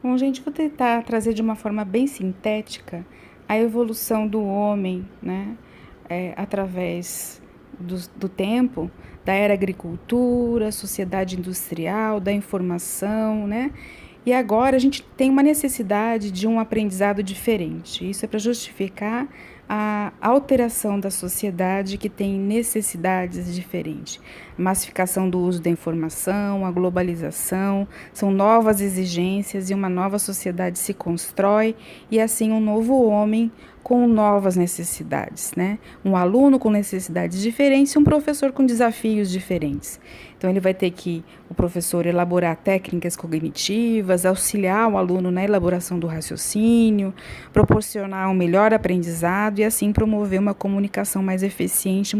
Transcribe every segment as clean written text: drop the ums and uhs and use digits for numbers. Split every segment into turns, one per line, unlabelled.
Bom, gente, vou tentar trazer de uma forma bem sintética a evolução do homem, né, através do tempo, da era agricultura, sociedade industrial, da informação, né? E agora a gente tem uma necessidade de um aprendizado diferente. Isso é para justificar a alteração da sociedade que tem necessidades diferentes. A massificação do uso da informação, a globalização, são novas exigências e uma nova sociedade se constrói e assim um novo homem com novas necessidades, né? Um aluno com necessidades diferentes e um professor com desafios diferentes. Então ele vai ter que, o professor, elaborar técnicas cognitivas, auxiliar o aluno na elaboração do raciocínio, proporcionar um melhor aprendizado e assim promover uma comunicação mais eficiente,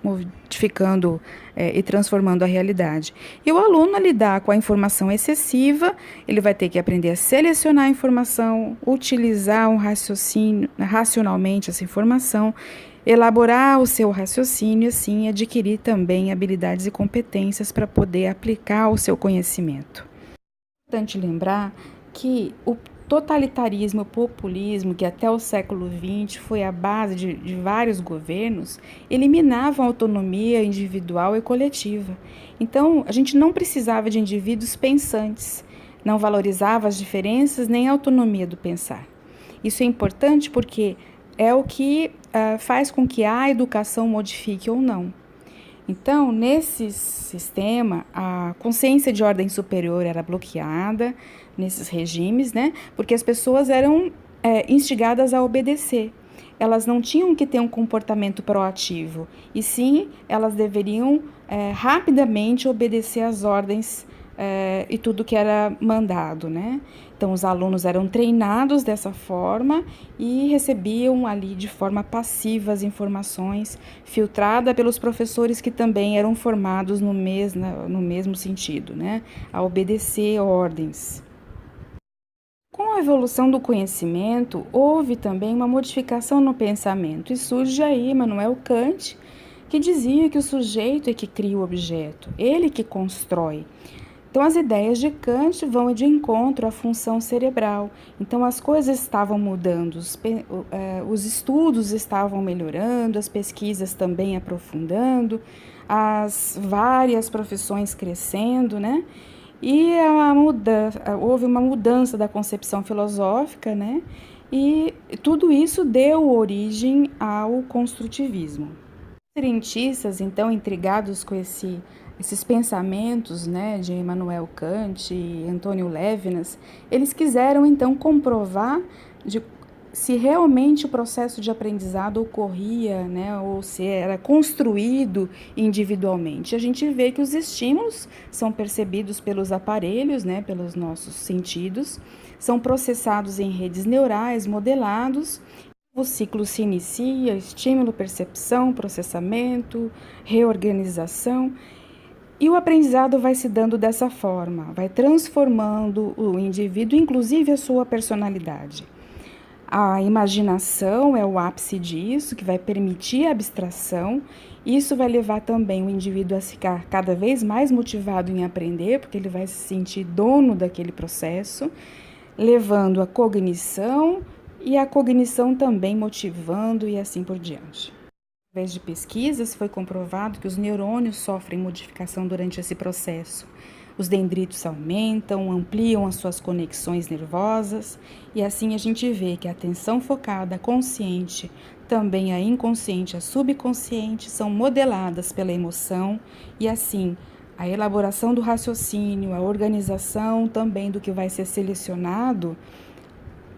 modificando e transformando a realidade. E o aluno, a lidar com a informação excessiva, ele vai ter que aprender a selecionar a informação, utilizar um raciocínio, racionalmente essa informação, elaborar o seu raciocínio e assim adquirir também habilidades e competências para poder aplicar o seu conhecimento. É importante lembrar que o totalitarismo, o populismo, que até o século XX foi a base de vários governos, eliminavam a autonomia individual e coletiva. Então, a gente não precisava de indivíduos pensantes, não valorizava as diferenças nem a autonomia do pensar. Isso é importante porque é o que faz com que a educação modifique ou não. Então, nesse sistema, a consciência de ordem superior era bloqueada nesses regimes, né? Porque as pessoas eram instigadas a obedecer. Elas não tinham que ter um comportamento proativo, e sim, elas deveriam rapidamente obedecer às ordens e tudo que era mandado, né? Então, os alunos eram treinados dessa forma e recebiam ali de forma passiva as informações, filtrada pelos professores que também eram formados no mesmo sentido, né? A obedecer ordens. Com a evolução do conhecimento, houve também uma modificação no pensamento, e surge aí Immanuel Kant, que dizia que o sujeito é que cria o objeto, ele que constrói. Então, as ideias de Kant vão de encontro à função cerebral. Então, as coisas estavam mudando, os estudos estavam melhorando, as pesquisas também aprofundando, as várias profissões crescendo, né? E houve uma mudança da concepção filosófica, né? E tudo isso deu origem ao construtivismo. Os cientistas, então, intrigados com esses pensamentos, né, de Immanuel Kant e Antônio Levinas, eles quiseram, então, comprovar se realmente o processo de aprendizado ocorria, né, ou se era construído individualmente. A gente vê que os estímulos são percebidos pelos aparelhos, né, pelos nossos sentidos, são processados em redes neurais modelados. O ciclo se inicia: estímulo, percepção, processamento, reorganização, e o aprendizado vai se dando dessa forma, vai transformando o indivíduo, inclusive a sua personalidade. A imaginação é o ápice disso, que vai permitir a abstração. Isso vai levar também o indivíduo a ficar cada vez mais motivado em aprender, porque ele vai se sentir dono daquele processo, levando a cognição e a cognição também motivando e assim por diante. Através de pesquisas, foi comprovado que os neurônios sofrem modificação durante esse processo. Os dendritos aumentam, ampliam as suas conexões nervosas e assim a gente vê que a atenção focada, a consciente, também a inconsciente, a subconsciente são modeladas pela emoção e assim a elaboração do raciocínio, a organização também do que vai ser selecionado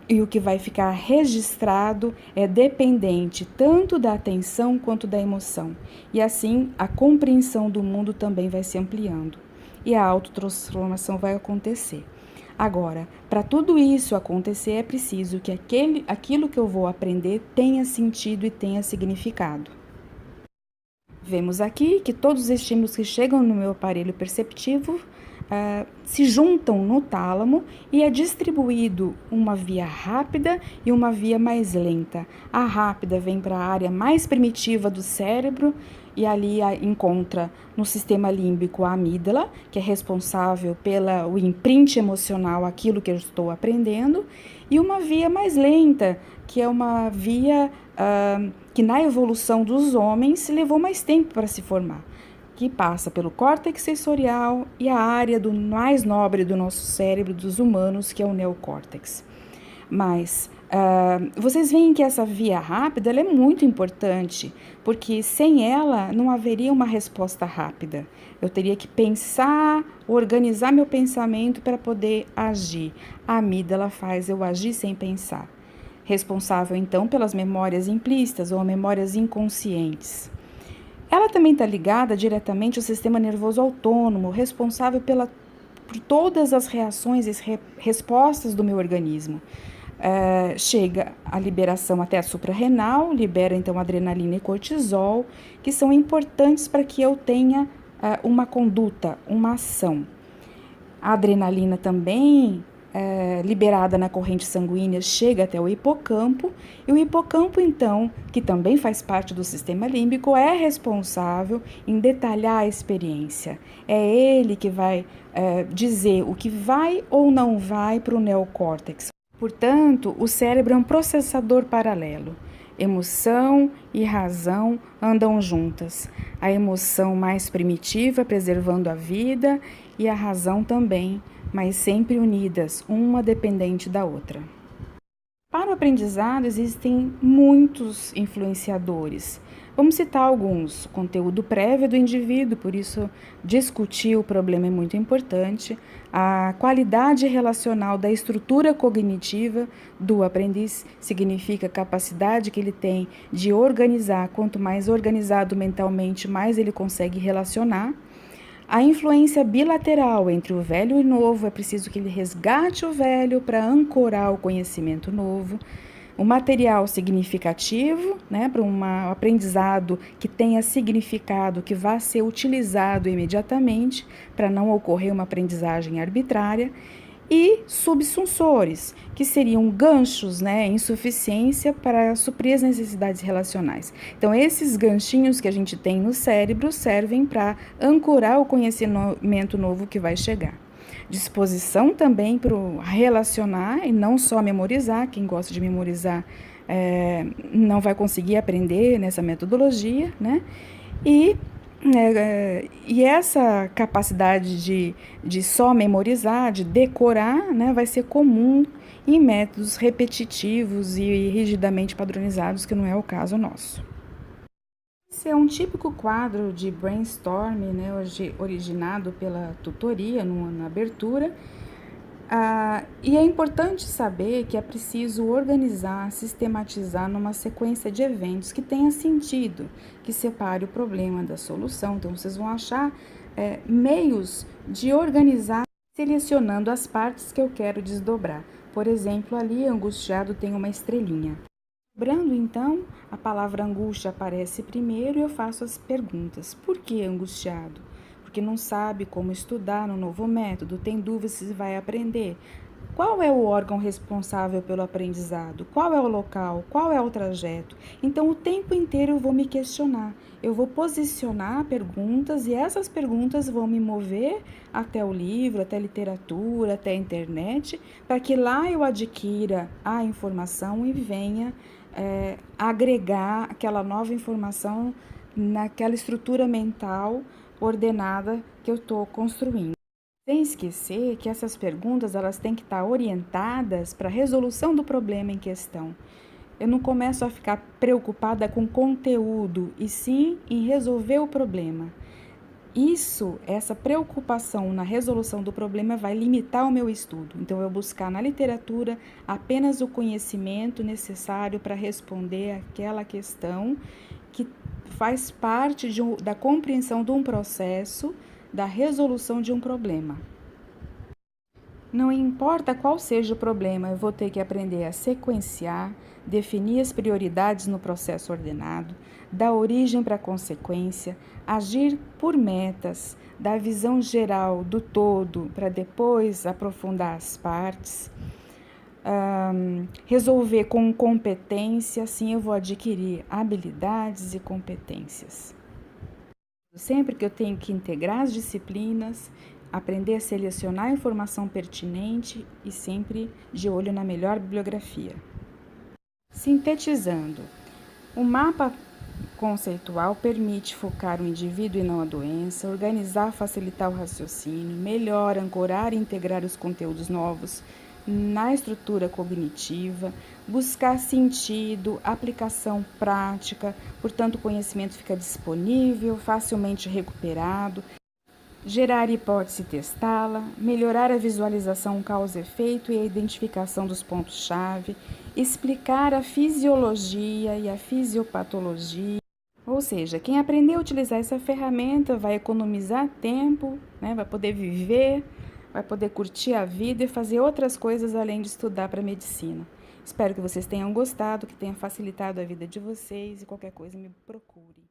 e o que vai ficar registrado é dependente tanto da atenção quanto da emoção. E assim, a compreensão do mundo também vai se ampliando. E a autotransformação vai acontecer. Agora, para tudo isso acontecer, é preciso que aquilo que eu vou aprender tenha sentido e tenha significado. Vemos aqui que todos os estímulos que chegam no meu aparelho perceptivo se juntam no tálamo e é distribuído uma via rápida e uma via mais lenta. A rápida vem para a área mais primitiva do cérebro e ali encontra no sistema límbico a amígdala, que é responsável pelo imprint emocional, aquilo que eu estou aprendendo, e uma via mais lenta, que é uma via que na evolução dos homens levou mais tempo para se formar, que passa pelo córtex sensorial e a área mais nobre do nosso cérebro, dos humanos, que é o neocórtex. Mas vocês veem que essa via rápida ela é muito importante, porque sem ela não haveria uma resposta rápida. Eu teria que pensar, organizar meu pensamento para poder agir. A amígdala faz eu agir sem pensar. Responsável, então, pelas memórias implícitas ou memórias inconscientes. Ela também está ligada diretamente ao sistema nervoso autônomo, responsável por todas as reações e respostas do meu organismo. Chega a liberação até a suprarrenal, libera então adrenalina e cortisol, que são importantes para que eu tenha uma conduta, uma ação. A adrenalina também, liberada na corrente sanguínea, chega até o hipocampo, e o hipocampo, então, que também faz parte do sistema límbico, é responsável em detalhar a experiência. É ele que vai dizer o que vai ou não vai para o neocórtex. Portanto, o cérebro é um processador paralelo. Emoção e razão andam juntas. A emoção mais primitiva, preservando a vida, e a razão também, mas sempre unidas, uma dependente da outra. Para o aprendizado existem muitos influenciadores. Vamos citar alguns. O conteúdo prévio do indivíduo, por isso discutir o problema é muito importante. A qualidade relacional da estrutura cognitiva do aprendiz significa a capacidade que ele tem de organizar. Quanto mais organizado mentalmente, mais ele consegue relacionar. A influência bilateral entre o velho e o novo, é preciso que ele resgate o velho para ancorar o conhecimento novo. O material significativo, para um aprendizado que tenha significado, que vá ser utilizado imediatamente, para não ocorrer uma aprendizagem arbitrária. E subsunsores, que seriam ganchos, insuficiência para suprir as necessidades relacionais. Então, esses ganchinhos que a gente tem no cérebro servem para ancorar o conhecimento novo que vai chegar. Disposição também para relacionar e não só memorizar. Quem gosta de memorizar não vai conseguir aprender nessa metodologia, E essa capacidade de só memorizar, de decorar, vai ser comum em métodos repetitivos e rigidamente padronizados, que não é o caso nosso. Esse é um típico quadro de brainstorm, originado pela tutoria, na abertura. E é importante saber que é preciso organizar, sistematizar numa sequência de eventos que tenha sentido, que separe o problema da solução. Então, vocês vão achar meios de organizar, selecionando as partes que eu quero desdobrar. Por exemplo, ali, angustiado tem uma estrelinha. Lembrando, então, a palavra angústia aparece primeiro e eu faço as perguntas. Por que angustiado? Porque não sabe como estudar no novo método, tem dúvidas se vai aprender. Qual é o órgão responsável pelo aprendizado? Qual é o local? Qual é o trajeto? Então, o tempo inteiro eu vou me questionar. Eu vou posicionar perguntas e essas perguntas vão me mover até o livro, até a literatura, até a internet, para que lá eu adquira a informação e venha agregar aquela nova informação naquela estrutura mental ordenada que eu estou construindo. Sem esquecer que essas perguntas elas têm que estar orientadas para a resolução do problema em questão. Eu não começo a ficar preocupada com conteúdo, e sim em resolver o problema. Essa preocupação na resolução do problema vai limitar o meu estudo. Então, eu buscar na literatura apenas o conhecimento necessário para responder aquela questão que faz parte da compreensão de um processo, da resolução de um problema. Não importa qual seja o problema, eu vou ter que aprender a sequenciar, definir as prioridades no processo ordenado, dar origem para a consequência, agir por metas, dar visão geral do todo para depois aprofundar as partes, resolver com competência, assim eu vou adquirir habilidades e competências. Sempre que eu tenho que integrar as disciplinas, aprender a selecionar a informação pertinente e sempre de olho na melhor bibliografia. Sintetizando, o mapa conceitual permite focar o indivíduo e não a doença, organizar, facilitar o raciocínio, melhor ancorar e integrar os conteúdos novos na estrutura cognitiva, buscar sentido, aplicação prática, portanto o conhecimento fica disponível, facilmente recuperado, gerar hipótese e testá-la, melhorar a visualização causa-efeito e a identificação dos pontos-chave, explicar a fisiologia e a fisiopatologia. Ou seja, quem aprender a utilizar essa ferramenta vai economizar tempo, né? Vai poder viver, vai poder curtir a vida e fazer outras coisas além de estudar para medicina. Espero que vocês tenham gostado, que tenha facilitado a vida de vocês e qualquer coisa me procure.